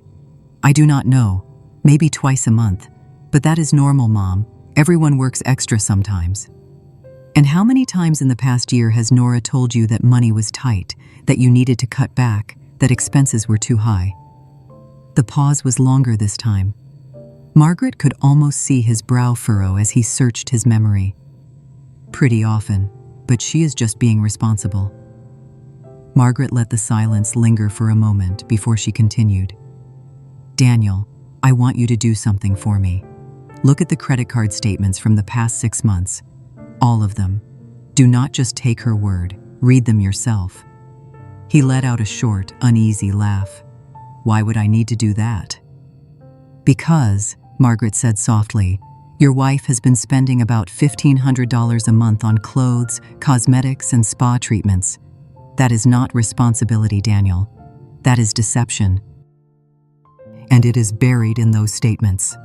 "I do not know. Maybe twice a month. But that is normal, Mom. Everyone works extra sometimes." "And how many times in the past year has Nora told you that money was tight, that you needed to cut back, that expenses were too high?" The pause was longer this time. Margaret could almost see his brow furrow as he searched his memory. "Pretty often, but she is just being responsible." Margaret let the silence linger for a moment before she continued. "Daniel, I want you to do something for me. Look at the credit card statements from the past 6 months. All of them. Do not just take her word. Read them yourself." He let out a short, uneasy laugh. "Why would I need to do that?" "Because," Margaret said softly, "your wife has been spending about $1,500 a month on clothes, cosmetics, and spa treatments. That is not responsibility, Daniel. That is deception. And it is buried in those statements."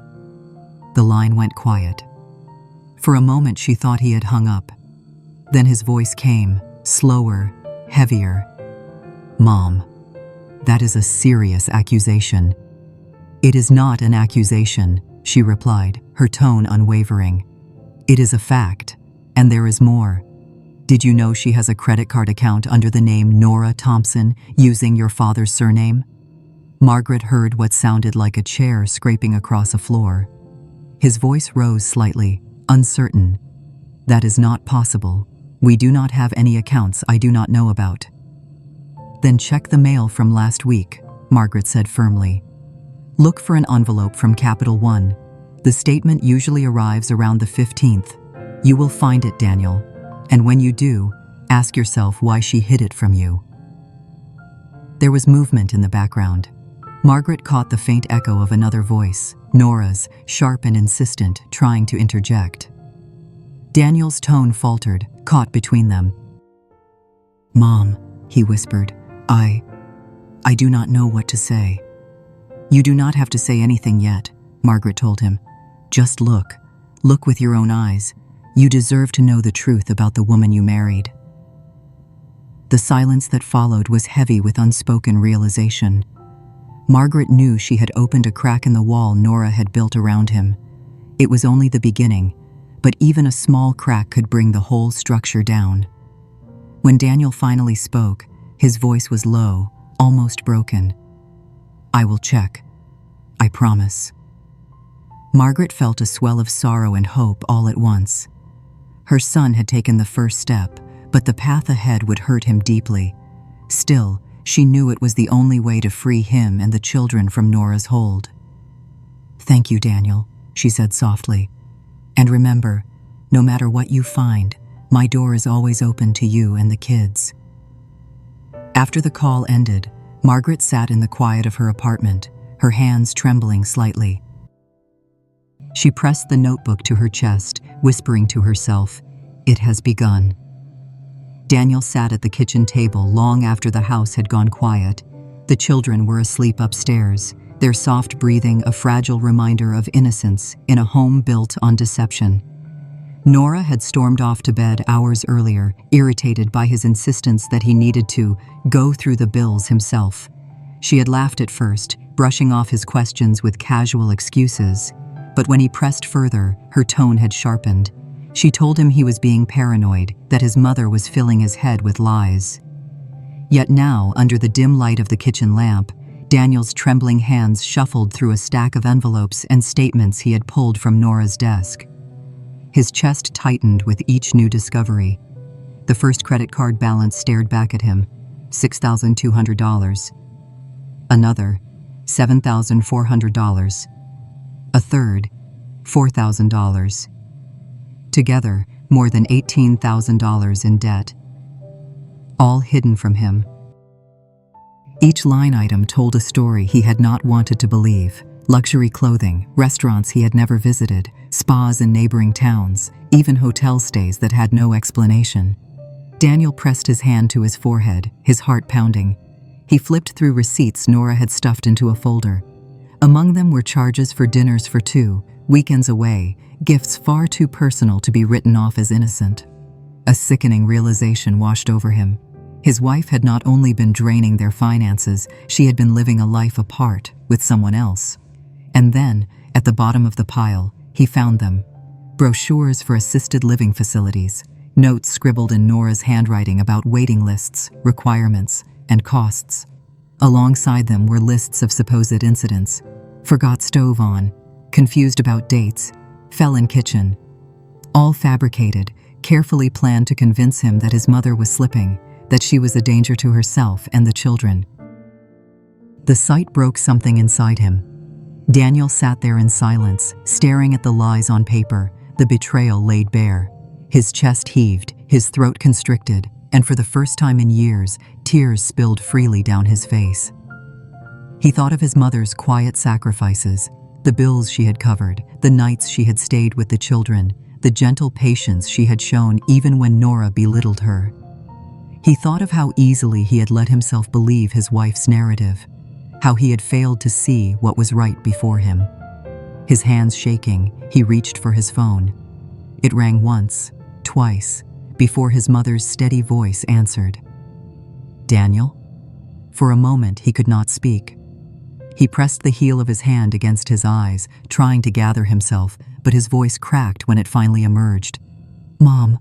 The line went quiet. For a moment she thought he had hung up. Then his voice came, slower, heavier. "Mom, that is a serious accusation." "It is not an accusation," she replied, her tone unwavering. "It is a fact, and there is more. Did you know she has a credit card account under the name Nora Thompson, using your father's surname?" Margaret heard what sounded like a chair scraping across a floor. His voice rose slightly, uncertain. "That is not possible. We do not have any accounts I do not know about." "Then check the mail from last week," Margaret said firmly. "Look for an envelope from Capital One. The statement usually arrives around the 15th. You will find it, Daniel. And when you do, ask yourself why she hid it from you." There was movement in the background. Margaret caught the faint echo of another voice, Nora's, sharp and insistent, trying to interject. Daniel's tone faltered, caught between them. "Mom," he whispered, I do not know what to say." "You do not have to say anything yet," Margaret told him. "Just look. Look with your own eyes. You deserve to know the truth about the woman you married." The silence that followed was heavy with unspoken realization. Margaret knew she had opened a crack in the wall Nora had built around him. It was only the beginning, but even a small crack could bring the whole structure down. When Daniel finally spoke, his voice was low, almost broken. "I will check. I promise." Margaret felt a swell of sorrow and hope all at once. Her son had taken the first step, but the path ahead would hurt him deeply. Still, she knew it was the only way to free him and the children from Nora's hold. "Thank you, Daniel," she said softly. "And remember, no matter what you find, my door is always open to you and the kids." After the call ended, Margaret sat in the quiet of her apartment, her hands trembling slightly. She pressed the notebook to her chest, whispering to herself, "It has begun." Daniel sat at the kitchen table long after the house had gone quiet. The children were asleep upstairs, their soft breathing a fragile reminder of innocence in a home built on deception. Nora had stormed off to bed hours earlier, irritated by his insistence that he needed to go through the bills himself. She had laughed at first, brushing off his questions with casual excuses. But when he pressed further, her tone had sharpened. She told him he was being paranoid, that his mother was filling his head with lies. Yet now, under the dim light of the kitchen lamp, Daniel's trembling hands shuffled through a stack of envelopes and statements he had pulled from Nora's desk. His chest tightened with each new discovery. The first credit card balance stared back at him, $6,200. Another, $7,400. A third, $4,000. Together, more than $18,000 in debt. All hidden from him. Each line item told a story he had not wanted to believe. Luxury clothing, restaurants he had never visited, spas in neighboring towns, even hotel stays that had no explanation. Daniel pressed his hand to his forehead, his heart pounding. He flipped through receipts Nora had stuffed into a folder. Among them were charges for dinners for two, weekends away, gifts far too personal to be written off as innocent. A sickening realization washed over him. His wife had not only been draining their finances, she had been living a life apart with someone else. And then, at the bottom of the pile, he found them. Brochures for assisted living facilities, notes scribbled in Nora's handwriting about waiting lists, requirements, and costs. Alongside them were lists of supposed incidents. Forgot stove on, confused about dates, fell in kitchen. All fabricated, carefully planned to convince him that his mother was slipping, that she was a danger to herself and the children. The sight broke something inside him. Daniel sat there in silence, staring at the lies on paper, the betrayal laid bare. His chest heaved, his throat constricted, and for the first time in years, tears spilled freely down his face. He thought of his mother's quiet sacrifices, the bills she had covered, the nights she had stayed with the children, the gentle patience she had shown even when Nora belittled her. He thought of how easily he had let himself believe his wife's narrative, how he had failed to see what was right before him. His hands shaking, he reached for his phone. It rang once, twice, before his mother's steady voice answered. "Daniel?" For a moment he could not speak. He pressed the heel of his hand against his eyes, trying to gather himself, but his voice cracked when it finally emerged. "Mom,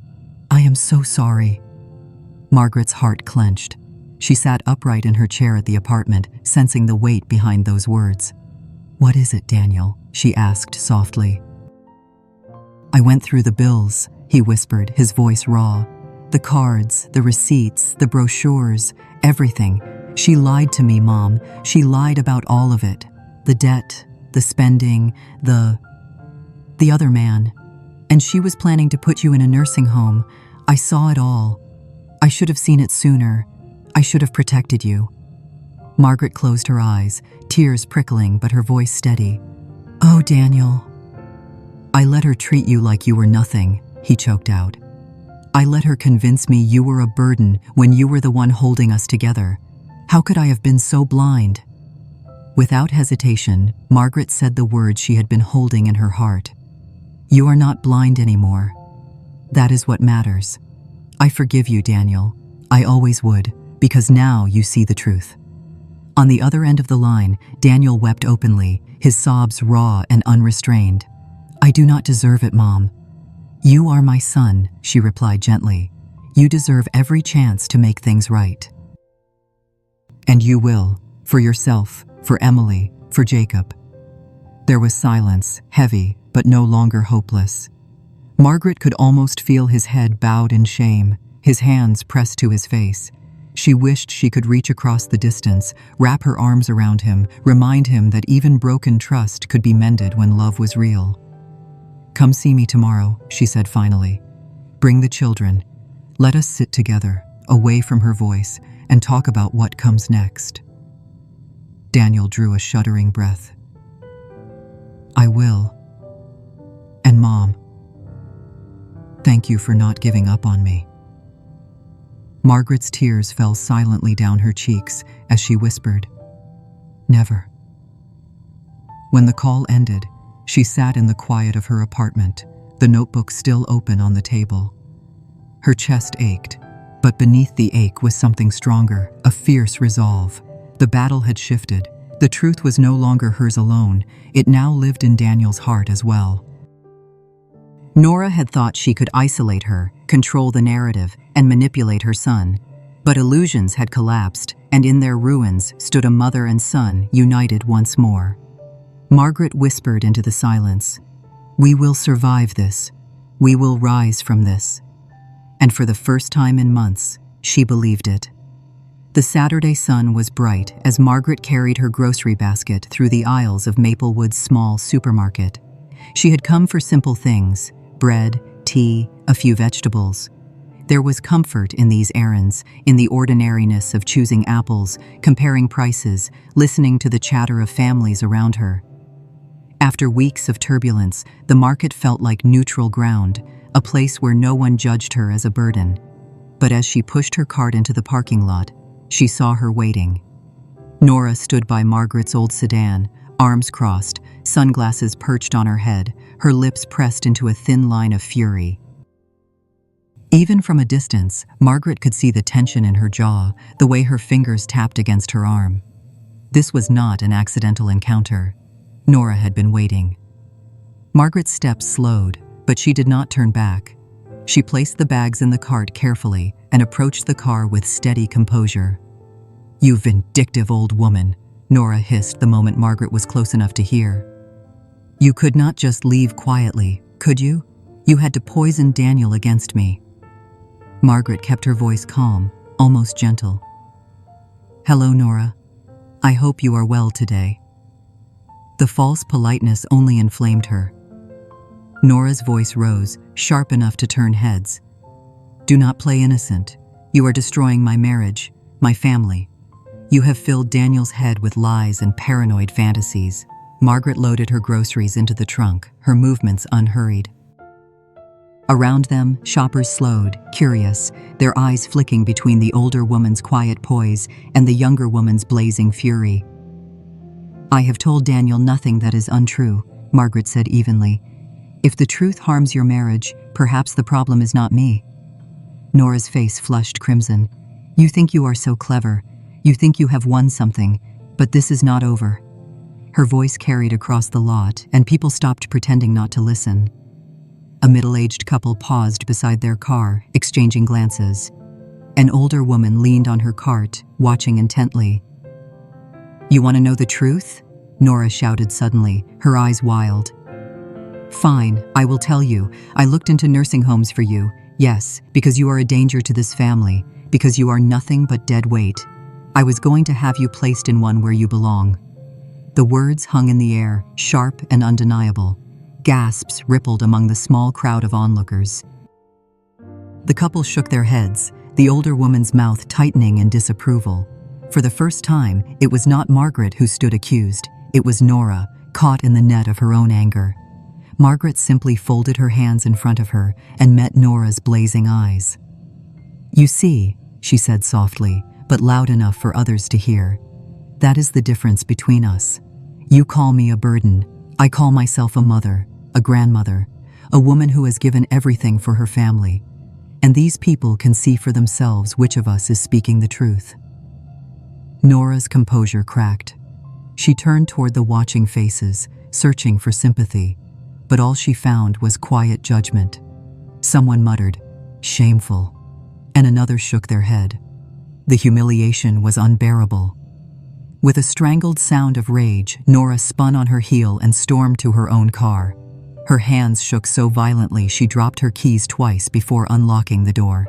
I am so sorry." Margaret's heart clenched. She sat upright in her chair at the apartment, sensing the weight behind those words. "What is it, Daniel?" she asked softly. "I went through the bills," he whispered, his voice raw. "The cards, the receipts, the brochures, everything. She lied to me, Mom. She lied about all of it. The debt, the spending, the other man. And she was planning to put you in a nursing home. I saw it all. I should have seen it sooner. I should have protected you." Margaret closed her eyes, tears prickling but her voice steady. "Oh, Daniel." "I let her treat you like you were nothing," he choked out. "I let her convince me you were a burden when you were the one holding us together. How could I have been so blind?" Without hesitation, Margaret said the words she had been holding in her heart. "You are not blind anymore. That is what matters. I forgive you, Daniel. I always would, because now you see the truth." On the other end of the line, Daniel wept openly, his sobs raw and unrestrained. "I do not deserve it, Mom." "You are my son," she replied gently. "You deserve every chance to make things right. And you will, for yourself, for Emily, for Jacob." There was silence, heavy, but no longer hopeless. Margaret could almost feel his head bowed in shame, his hands pressed to his face. She wished she could reach across the distance, wrap her arms around him, remind him that even broken trust could be mended when love was real. "Come see me tomorrow," she said finally. "Bring the children. Let us sit together, away from her voice, and talk about what comes next." Daniel drew a shuddering breath. "I will. And Mom, thank you for not giving up on me." Margaret's tears fell silently down her cheeks as she whispered, "Never." When the call ended, she sat in the quiet of her apartment, the notebook still open on the table. Her chest ached, but beneath the ache was something stronger, a fierce resolve. The battle had shifted. The truth was no longer hers alone. It now lived in Daniel's heart as well. Nora had thought she could isolate her, control the narrative, and manipulate her son. But illusions had collapsed, and in their ruins stood a mother and son united once more. Margaret whispered into the silence, "We will survive this. We will rise from this." And for the first time in months, she believed it. The Saturday sun was bright as Margaret carried her grocery basket through the aisles of Maplewood's small supermarket. She had come for simple things: bread, tea, a few vegetables. There was comfort in these errands, in the ordinariness of choosing apples, comparing prices, listening to the chatter of families around her. After weeks of turbulence, the market felt like neutral ground, a place where no one judged her as a burden. But as she pushed her cart into the parking lot, she saw her waiting. Nora stood by Margaret's old sedan, arms crossed, sunglasses perched on her head, her lips pressed into a thin line of fury. Even from a distance, Margaret could see the tension in her jaw, the way her fingers tapped against her arm. This was not an accidental encounter. Nora had been waiting. Margaret's steps slowed, but she did not turn back. She placed the bags in the cart carefully and approached the car with steady composure. "You vindictive old woman," Nora hissed the moment Margaret was close enough to hear. "You could not just leave quietly, could you? You had to poison Daniel against me." Margaret kept her voice calm, almost gentle. "Hello, Nora. I hope you are well today." The false politeness only inflamed her. Nora's voice rose, sharp enough to turn heads. "Do not play innocent. You are destroying my marriage, my family. You have filled Daniel's head with lies and paranoid fantasies." Margaret loaded her groceries into the trunk, her movements unhurried. Around them, shoppers slowed, curious, their eyes flicking between the older woman's quiet poise and the younger woman's blazing fury. "I have told Daniel nothing that is untrue," Margaret said evenly. "If the truth harms your marriage, perhaps the problem is not me." Nora's face flushed crimson. "You think you are so clever. You think you have won something, but this is not over." Her voice carried across the lot, and people stopped pretending not to listen. A middle-aged couple paused beside their car, exchanging glances. An older woman leaned on her cart, watching intently. "You want to know the truth?" Nora shouted suddenly, her eyes wild. "Fine, I will tell you. I looked into nursing homes for you. Yes, because you are a danger to this family, because you are nothing but dead weight. I was going to have you placed in one where you belong." The words hung in the air, sharp and undeniable. Gasps rippled among the small crowd of onlookers. The couple shook their heads, the older woman's mouth tightening in disapproval. For the first time, it was not Margaret who stood accused. It was Nora, caught in the net of her own anger. Margaret simply folded her hands in front of her and met Nora's blazing eyes. "You see," she said softly, but loud enough for others to hear, "that is the difference between us. You call me a burden. I call myself a mother, a grandmother, a woman who has given everything for her family. And these people can see for themselves which of us is speaking the truth." Nora's composure cracked. She turned toward the watching faces, searching for sympathy, but all she found was quiet judgment. Someone muttered, "Shameful," and another shook their head. The humiliation was unbearable. With a strangled sound of rage, Nora spun on her heel and stormed to her own car. Her hands shook so violently she dropped her keys twice before unlocking the door.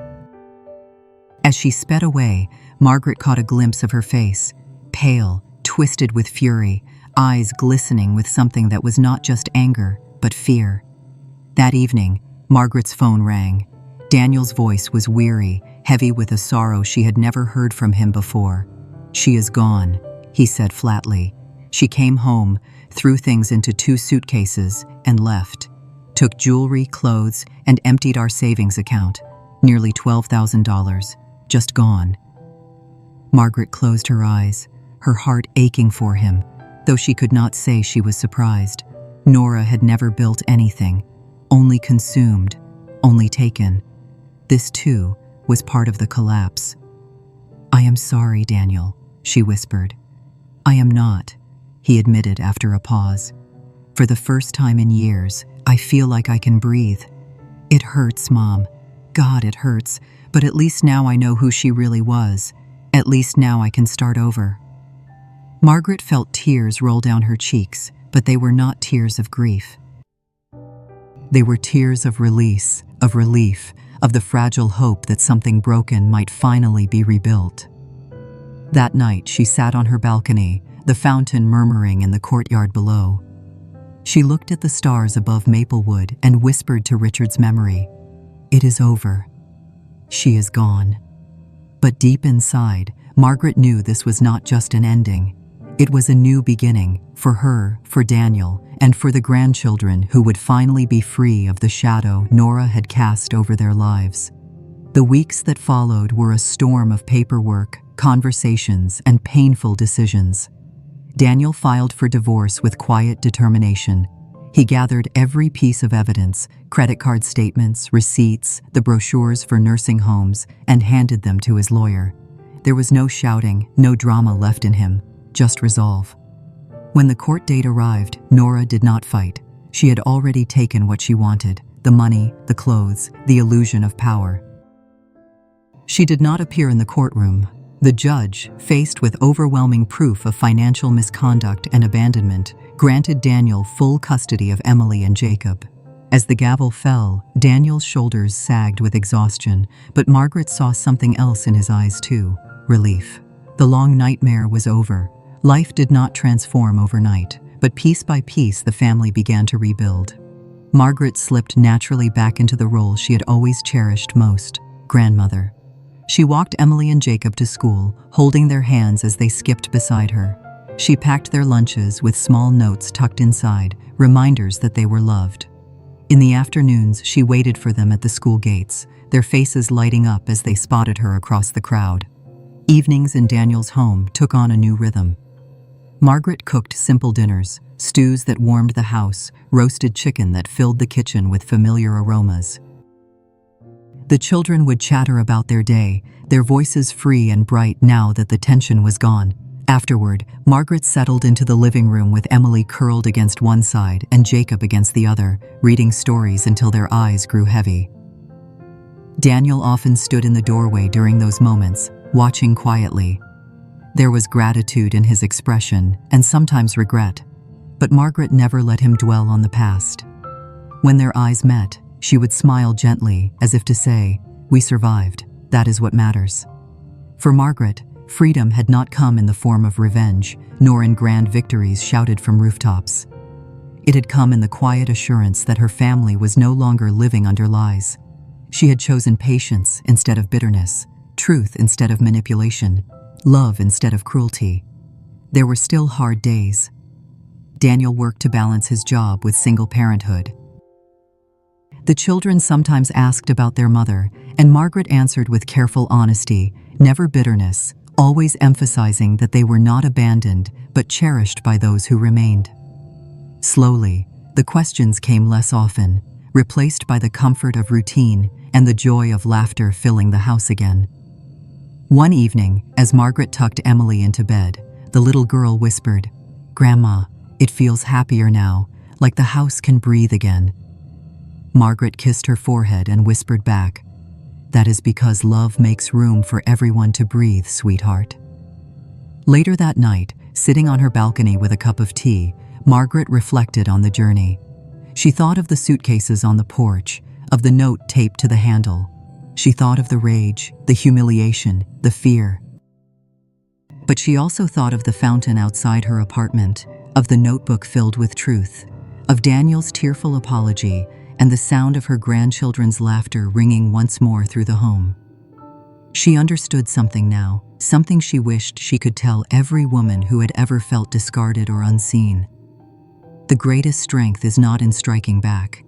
As she sped away, Margaret caught a glimpse of her face, pale, twisted with fury, eyes glistening with something that was not just anger, but fear. That evening, Margaret's phone rang. Daniel's voice was weary, heavy with a sorrow she had never heard from him before. "She is gone," he said flatly. "She came home, threw things into 2 suitcases, and left. Took jewelry, clothes, and emptied our savings account. Nearly $12,000. Just gone." Margaret closed her eyes, her heart aching for him, though she could not say she was surprised. Nora had never built anything, only consumed, only taken. This, too, was part of the collapse. "I am sorry, Daniel," she whispered. "I am not," he admitted after a pause. "For the first time in years, I feel like I can breathe. It hurts, Mom. God, it hurts, but at least now I know who she really was, At least now I can start over." Margaret felt tears roll down her cheeks, but they were not tears of grief. They were tears of release, of relief, of the fragile hope that something broken might finally be rebuilt. That night she sat on her balcony, the fountain murmuring in the courtyard below. She looked at the stars above Maplewood and whispered to Richard's memory, "It is over. She is gone." But deep inside, Margaret knew this was not just an ending. It was a new beginning, for her, for Daniel, and for the grandchildren who would finally be free of the shadow Nora had cast over their lives. The weeks that followed were a storm of paperwork, conversations, and painful decisions. Daniel filed for divorce with quiet determination. He gathered every piece of evidence, credit card statements, receipts, the brochures for nursing homes, and handed them to his lawyer. There was no shouting, no drama left in him, just resolve. When the court date arrived, Nora did not fight. She had already taken what she wanted: the money, the clothes, the illusion of power. She did not appear in the courtroom. The judge, faced with overwhelming proof of financial misconduct and abandonment, granted Daniel full custody of Emily and Jacob. As the gavel fell, Daniel's shoulders sagged with exhaustion, but Margaret saw something else in his eyes too: relief. The long nightmare was over. Life did not transform overnight, but piece by piece the family began to rebuild. Margaret slipped naturally back into the role she had always cherished most: grandmother. She walked Emily and Jacob to school, holding their hands as they skipped beside her. She packed their lunches with small notes tucked inside, reminders that they were loved. In the afternoons, she waited for them at the school gates, their faces lighting up as they spotted her across the crowd. Evenings in Daniel's home took on a new rhythm. Margaret cooked simple dinners, stews that warmed the house, roasted chicken that filled the kitchen with familiar aromas. The children would chatter about their day, their voices free and bright now that the tension was gone. Afterward, Margaret settled into the living room with Emily curled against one side and Jacob against the other, reading stories until their eyes grew heavy. Daniel often stood in the doorway during those moments, watching quietly. There was gratitude in his expression, and sometimes regret, but Margaret never let him dwell on the past. When their eyes met, she would smile gently, as if to say, "We survived. That is what matters." For Margaret, freedom had not come in the form of revenge, nor in grand victories shouted from rooftops. It had come in the quiet assurance that her family was no longer living under lies. She had chosen patience instead of bitterness, truth instead of manipulation, love instead of cruelty. There were still hard days. Daniel worked to balance his job with single parenthood. The children sometimes asked about their mother, and Margaret answered with careful honesty, never bitterness, always emphasizing that they were not abandoned, but cherished by those who remained. Slowly, the questions came less often, replaced by the comfort of routine and the joy of laughter filling the house again. One evening, as Margaret tucked Emily into bed, the little girl whispered, "Grandma, it feels happier now, like the house can breathe again." Margaret kissed her forehead and whispered back, "That is because love makes room for everyone to breathe, sweetheart." Later that night, sitting on her balcony with a cup of tea, Margaret reflected on the journey. She thought of the suitcases on the porch, of the note taped to the handle. She thought of the rage, the humiliation, the fear. But she also thought of the fountain outside her apartment, of the notebook filled with truth, of Daniel's tearful apology, and the sound of her grandchildren's laughter ringing once more through the home. She understood something now, something she wished she could tell every woman who had ever felt discarded or unseen. The greatest strength is not in striking back.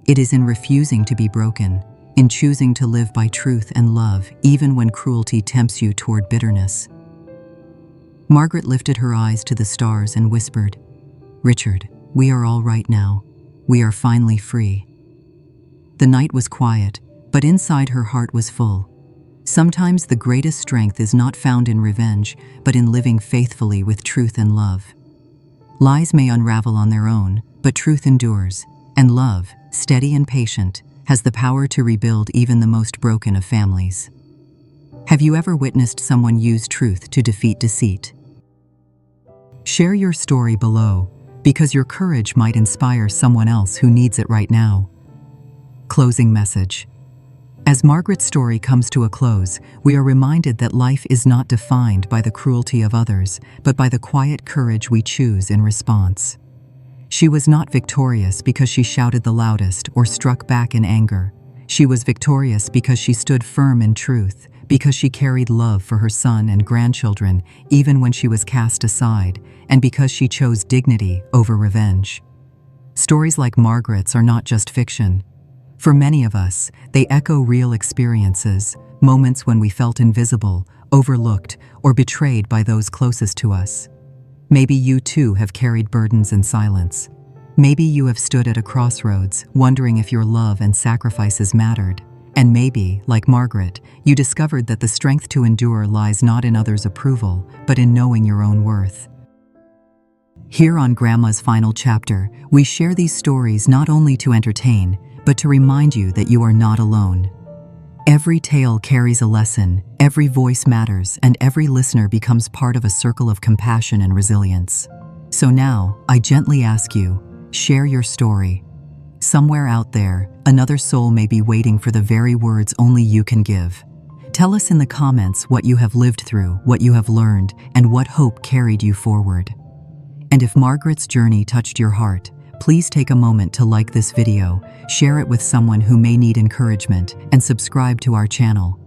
It is in refusing to be broken, in choosing to live by truth and love even when cruelty tempts you toward bitterness. Margaret lifted her eyes to the stars and whispered, "Richard, we are all right now. We are finally free." The night was quiet, but inside her heart was full. Sometimes the greatest strength is not found in revenge, but in living faithfully with truth and love. Lies may unravel on their own, but truth endures, and love, steady and patient, has the power to rebuild even the most broken of families. Have you ever witnessed someone use truth to defeat deceit? Share your story below, because your courage might inspire someone else who needs it right now. Closing message. As Margaret's story comes to a close, we are reminded that life is not defined by the cruelty of others, but by the quiet courage we choose in response. She was not victorious because she shouted the loudest or struck back in anger. She was victorious because she stood firm in truth, because she carried love for her son and grandchildren even when she was cast aside, and because she chose dignity over revenge. Stories like Margaret's are not just fiction. For many of us, they echo real experiences, moments when we felt invisible, overlooked, or betrayed by those closest to us. Maybe you too have carried burdens in silence. Maybe you have stood at a crossroads, wondering if your love and sacrifices mattered. And maybe, like Margaret, you discovered that the strength to endure lies not in others' approval, but in knowing your own worth. Here on Grandma's Final Chapter, we share these stories not only to entertain, but to remind you that you are not alone. Every tale carries a lesson, every voice matters, and every listener becomes part of a circle of compassion and resilience. So now, I gently ask you, share your story. Somewhere out there, another soul may be waiting for the very words only you can give. Tell us in the comments what you have lived through, what you have learned, and what hope carried you forward. And if Margaret's journey touched your heart, please take a moment to like this video, share it with someone who may need encouragement, and subscribe to our channel.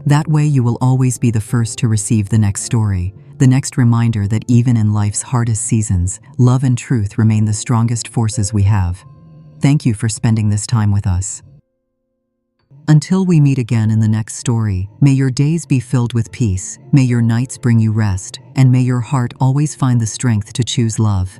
That way you will always be the first to receive the next story, the next reminder that even in life's hardest seasons, love and truth remain the strongest forces we have. Thank you for spending this time with us. Until we meet again in the next story, may your days be filled with peace, may your nights bring you rest, and may your heart always find the strength to choose love,